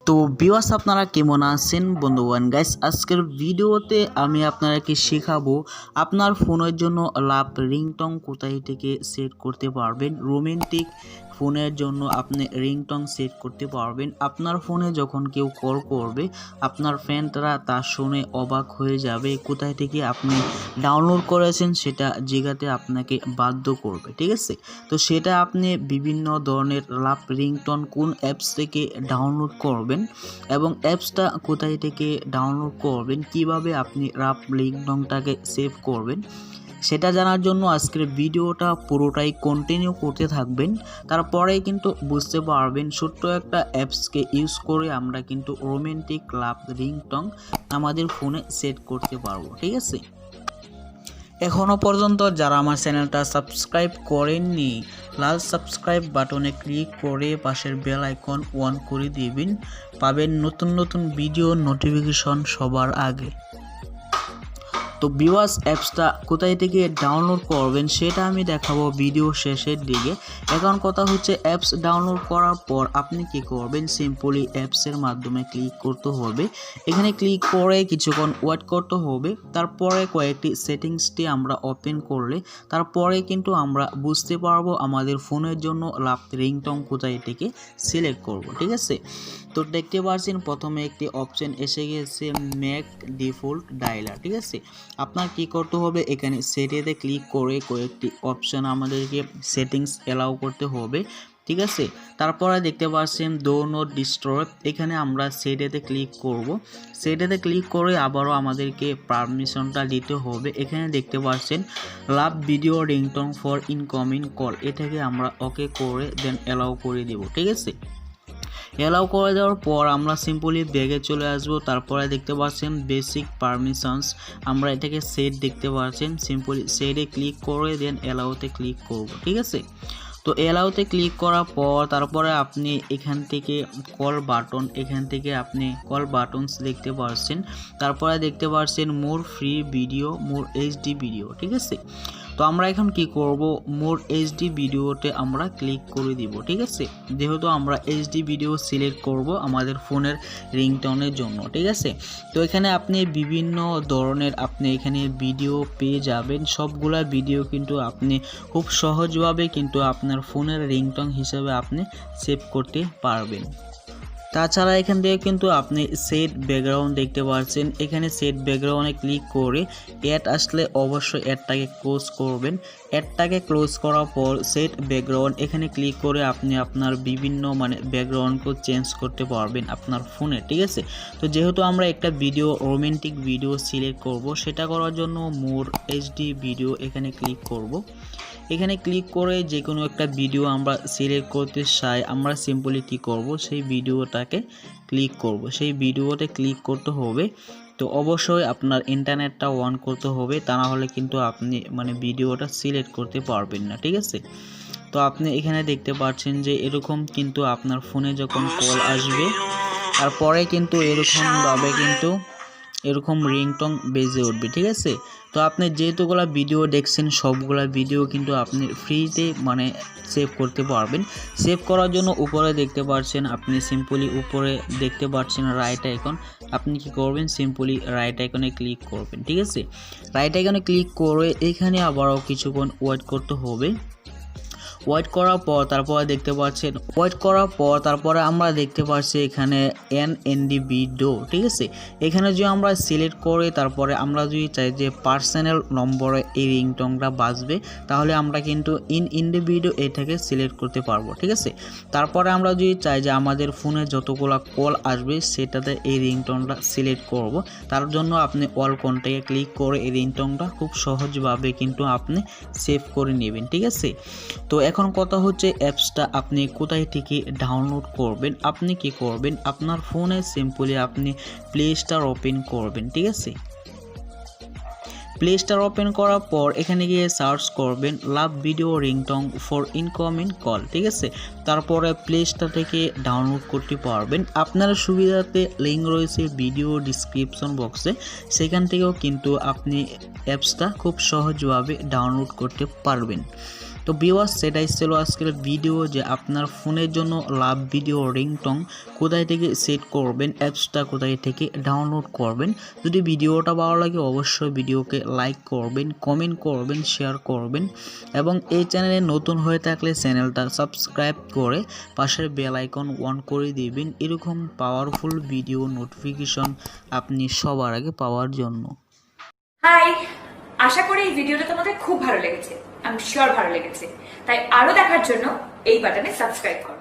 তো ভিউয়ার্স আপনারা কেমন আছেন বন্ধুগণ গাইস, আজকের ভিডিওতে আমি আপনাদেরকে শেখাবো আপনার ফোনের জন্য লাভ রিংটং কোথায় থেকে সেট করতে পারবেন। রোমান্টিক ফোনের জন্য আপনি রিংটং সেট করতে পারবেন। আপনার ফোনে যখন কেউ কল করবে আপনার ফ্রেন্ডরা তা শুনে অবাক হয়ে যাবে, কোথায় থেকে আপনি ডাউনলোড করেছেন সেটা জায়গাতে আপনাকে বাধ্য করবে। ঠিক আছে, তো সেটা আপনি বিভিন্ন ধরনের লাভ রিংটন কোন অ্যাপস থেকে ডাউনলোড করবেন এবং অ্যাপসটা কোথায় থেকে ডাউনলোড করবেন, কিভাবে আপনি লাভ রিংটনটাকে সেভ করবেন সেটা জানার জন্য আজকের ভিডিওটা পুরোটাই কন্টিনিউ করতে থাকবেন। তারপরে কিন্তু বুঝতে পারবেন ছোট্ট একটা অ্যাপসকে ইউজ করে আমরা কিন্তু রোমান্টিক লাভ রিংটন আমাদের ফোনে সেট করতে পারবো। ঠিক আছে, এখনও পর্যন্ত যারা আমার চ্যানেলটা সাবস্ক্রাইব করেননি লাল সাবস্ক্রাইব বাটনে ক্লিক করে পাশের বেল আইকন অন করে দিবেন, পাবেন নতুন নতুন ভিডিও নোটিফিকেশন সবার আগে। তো ভিউয়ার্স অ্যাপসটা কোথায় থেকে ডাউনলোড করবেন সেটা আমি দেখাবো ভিডিও শেষের দিকে। এখন কথা হচ্ছে অ্যাপস ডাউনলোড করার পর আপনি কি করবেন, সিম্পলি অ্যাপসের মাধ্যমে ক্লিক করতে হবে। এখানে ক্লিক করে কিছুক্ষণ ওয়েট করতে হবে। তারপরে কয়েকটি সেটিংসটি আমরা ওপেন করলে তারপরে কিন্তু আমরা বুঝতে পারবো আমাদের ফোনের জন্য লাভ রিংটং কোথায় থেকে সিলেক্ট করব। ঠিক আছে, তো দেখতে পাচ্ছেন প্রথমে একটি অপশন এসে গেছে মেক ডিফল্ট ডায়ালার। ঠিক আছে, আপনার কি করতে হবে, এখানে সেটিংসে ক্লিক করে কয়েকটি অপশন আমাদেরকে সেটিংস এলাও করতে হবে। ঠিক আছে, তারপরে দেখতে পাচ্ছেন ডো নট ডিস্ট্রয়, এখানে আমরা সেটিংসে ক্লিক করব। সেটিংসে ক্লিক করে আবারও আমাদেরকে পারমিশনটা দিতে হবে। এখানে দেখতে পাচ্ছেন love video ringtone for incoming call, এটাকে আমরা ওকে করে দেন এলাও করে দেব। ঠিক আছে, এলাও করে দেওয়ার পর আমরা সিম্পলি ব্যাগে চলে আসব। তারপরে দেখতে পাচ্ছেন বেসিক পারমিশনস, আমরা এটাকে সেট দেখতে পাচ্ছেন, সিম্পলি সেটে ক্লিক করে দেন এলাওতে ক্লিক করব। ঠিক আছে, তো এলাওতে ক্লিক করার পর তারপরে আপনি এখান থেকে কল বাটন, এখান থেকে আপনি কল বাটনস দেখতে পাচ্ছেন। তারপরে দেখতে পাচ্ছেন মোর ফ্রি ভিডিও, মোর এইচডি ভিডিও। ঠিক আছে, তো আমরা এখন কি করব, মোর এইচডি ভিডিওতে আমরা ক্লিক করে দিব। ঠিক আছে, যেহেতু আমরা এইচডি ভিডিও সিলেক্ট করব আমাদের ফোনের রিংটনের জন্য। ঠিক আছে, তো এখানে আপনি বিভিন্ন ধরনের আপনি এখানে ভিডিও পেয়ে যাবেন। সবগুলা ভিডিও কিন্তু আপনি খুব সহজভাবে কিন্তু আপনার ফোনের রিংটন হিসেবে আপনি সেভ করতে পারবেন। তাছাড়া এখান থেকে কিন্তু আপনি সেট ব্যাকগ্রাউন্ড দেখতে পাচ্ছেন। এখানে সেট ব্যাকগ্রাউন্ডে ক্লিক করে অ্যাড আসলে অবশ্যই অ্যাডটাকে ক্লোজ করবেন। অ্যাডটাকে ক্লোজ করার পর সেট ব্যাকগ্রাউন্ড এখানে ক্লিক করে আপনি আপনার বিভিন্ন ব্যাকগ্রাউন্ডকে চেঞ্জ করতে পারবেন আপনার ফোনে। ঠিক আছে, তো যেহেতু আমরা একটা ভিডিও রোমান্টিক ভিডিও সিলেক্ট করব, সেটা করার জন্য মোর এইচডি ভিডিও এখানে ক্লিক করব। এখানে ক্লিক করে যে কোনো একটা ভিডিও আমরা সিলেক্ট করতে চাই, আমরা সিম্পলি কি করব, সেই ভিডিওটাকে ক্লিক করব। সেই ভিডিওতে ক্লিক করতে হবে। তো অবশ্যই আপনার ইন্টারনেটটা অন করতে হবে, তা না হলে কিন্তু আপনি ভিডিওটা সিলেক্ট করতে পারবেন না। ঠিক আছে, তো আপনি এখানে দেখতে পাচ্ছেন যে এরকম কিন্তু আপনার ফোনে যখন কল আসবে তারপরে কিন্তু এরকমভাবে কিন্তু এরকম রিংটং বেজে উঠবে। ঠিক আছে, তো আপনি যেহেতুগুলা ভিডিও দেখছেন সবগুলা ভিডিও কিন্তু আপনি ফ্রিতে সেভ করতে পারবেন। সেভ করার জন্য উপরে দেখতে পাচ্ছেন, আপনি সিম্পলি উপরে দেখতে পাচ্ছেন রাইট আইকন, আপনি কি করবেন, সিম্পলি রাইট আইকনে ক্লিক করবেন। ঠিক আছে, রাইট আইকনে ক্লিক করে এখানে আবারও কিছুক্ষণ ওয়েট করতে হবে। ওয়েট করার পর তারপরে দেখতে পাচ্ছেন তারপরে আমরা দেখতে পাচ্ছি এখানে এনএনডি ভিডিও। ঠিক আছে, এখানে যদি আমরা সিলেক্ট করে তারপরে আমরা যদি চাই যে পার্সোনাল নম্বরে এই রিংটনটা বাজবে, তাহলে আমরা কিন্তু ইন্ডিভিডুয়াল এটাকে সিলেক্ট করতে পারবো। ঠিক আছে, তারপরে আমরা যদি চাই যে আমাদের ফোনে যতগুলো কল আসবে সেটাতে এই রিংটনটা সিলেক্ট করব, তার জন্য আপনি অল কন্ট্যাক্টে ক্লিক করে এই রিংটনটা খুব সহজভাবে কিন্তু আপনি সেভ করে নেবেন। ঠিক আছে, তো এখন কথা হচ্ছে অ্যাপসটা আপনি কোথায় থেকে ডাউনলোড করবেন। আপনি কি করবেন, আপনার ফোনে সিম্পলি আপনি প্লে স্টোর ওপেন করবেন। ঠিক আছে, প্লে স্টোর ওপেন করার পর এখানে গিয়ে সার্চ করবেন love video ringtone for incoming call. ঠিক আছে, তারপরে প্লে স্টোর থেকে ডাউনলোড করতে পারবেন। আপনার সুবিধাতে লিঙ্ক রয়েছে ভিডিও ডিসক্রিপশন বক্সে, সেখান থেকেও কিন্তু আপনি অ্যাপসটা খুব সহজভাবে ডাউনলোড করতে পারবেন। তো ভিউয়ার্স, সেটাই ছিল আজকের ভিডিও যে আপনার ফোনের জন্য লাভ ভিডিও রিংটং কোথায় থেকে সেট করবেন, অ্যাপসটা কোথায় থেকে ডাউনলোড করবেন। যদি ভিডিওটা ভালো লাগে অবশ্যই ভিডিওকে লাইক করবেন, কমেন্ট করবেন, শেয়ার করবেন এবং এই চ্যানেলে নতুন হয়ে থাকলে চ্যানেলটা সাবস্ক্রাইব করে পাশের বেল আইকন অন করে দিবেন এরকম পাওয়ারফুল ভিডিও নোটিফিকেশন আপনি সবার আগে পাওয়ার জন্য। হাই, আশা করি এই ভিডিওটা তোমাদের খুব ভালো লেগেছে। আমি শিওর ভালো লেগেছে, তাই আরো দেখার জন্য এই বাটনে সাবস্ক্রাইব করো।